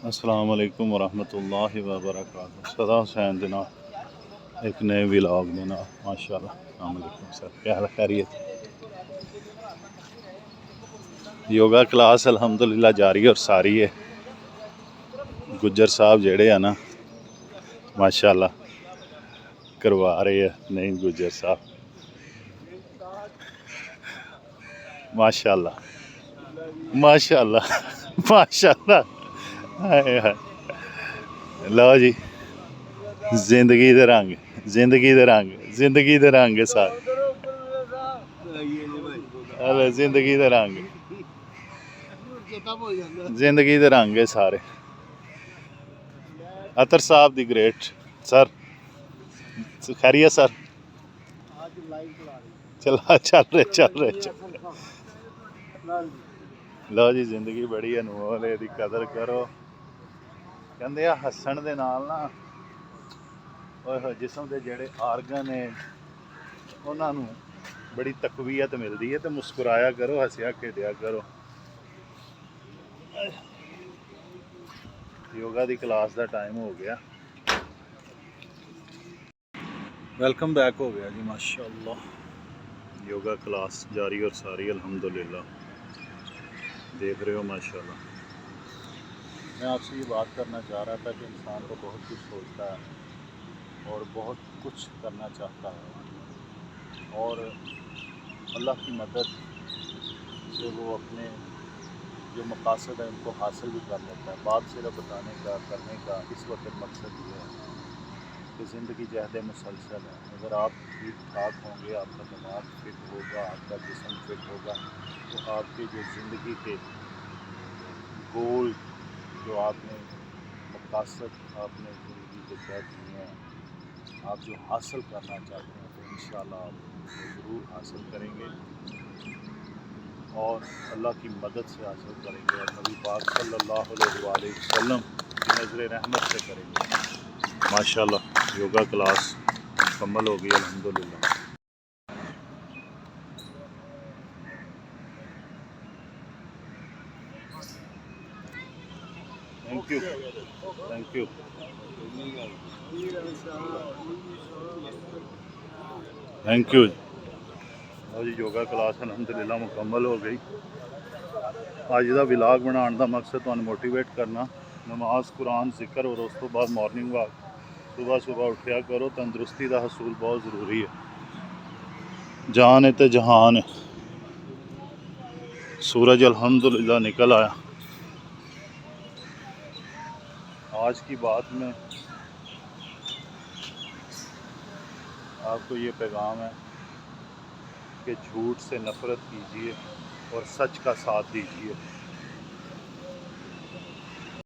अस्सलाम वालेकुम वरहमतुल्लाहि वबरकातुहू। सदा हुसैन दे नाल एक नए व्लॉग दे नाल माशाअल्लाह। अस्सलाम वालेकुम सर, क्या हाल खैरियत? योगा क्लास अल्हम्दुलिल्लाह जारी और सारी है। गुज्जर साहब जेड़े है ना माशाअल्लाह करवा रहे हैं। नहीं गुज्जर साहब माशाअल्लाह माशाअल्लाह माशाअल्लाह। हाय हाय। लो जी, जिंदगी दे रंग, जिंदगी दे रंग, जिंदगी दे रंग सारे। अरे जिंदगी दे रंग, जिंदगी दे रंग है सारे। अतर साहब दी ग्रेट सर, खैरियत सर? चल चल रहे लो जी, जिंदगी बड़ी अनमोल है, दी कदर करो। कहंदे आ हस्सण दे नाल ना जिसम दे जेड़े आर्गन है उन्हां नूं बड़ी तकवीयत मिलती है। तो मुस्कुराया करो, हंसिया खेडिया करो। योगा दी क्लास का टाइम हो गया। वेलकम बैक हो गया जी माशाअल्लाह। योगा क्लास जारी और सारी अल्हम्दुलिल्लाह। देख रहे हो माशाल्लाह। मैं आपसे ये बात करना चाह रहा था कि इंसान को बहुत कुछ सोचता है और बहुत कुछ करना चाहता है, और अल्लाह की मदद से वो अपने जो मकासद है उनको हासिल भी कर लेता है। बात सिर्फ बताने का करने का इस वक्त मकसद ये है कि ज़िंदगी जहद मुसलसल है। अगर आप ठीक ठाक होंगे, आपका दिमाग फिट होगा, आपका जिस्म फिट होगा, तो आपके जो ज़िंदगी के गोल, जो आपने मकासद आपने ज़िंदगी के तय किए हैं, आप जो हासिल करना चाहते हैं, तो इंशाअल्लाह आप ज़रूर हासिल करेंगे और अल्लाह की मदद से हासिल करेंगे और नबी पाक सल्लल्लाहु अलैहि वसल्लम की नज़र रहमत से करेंगे माशाअल्लाह। योगा क्लास मुकम्मल हो गई अल्हम्दुलिल्लाह। Thank you, thank you, thank you. और योगा क्लास अल्हम्दुलिल्लाह मुकम्मल हो गई। अज का व्लॉग बनाने का मकसद तुहानू मोटिवेट करना। नमाज, कुरान, जिक्र और उस तो बाद मॉर्निंग वॉक। सुबह सुबह उठा करो, तंदुरुस्ती का हसूल बहुत ज़रूरी है। जान है तो जहान है। सूरज अल्हम्दुलिल्लाह निकल आया। आज की बात में आपको ये पैगाम है कि झूठ से नफ़रत कीजिए और सच का साथ दीजिए।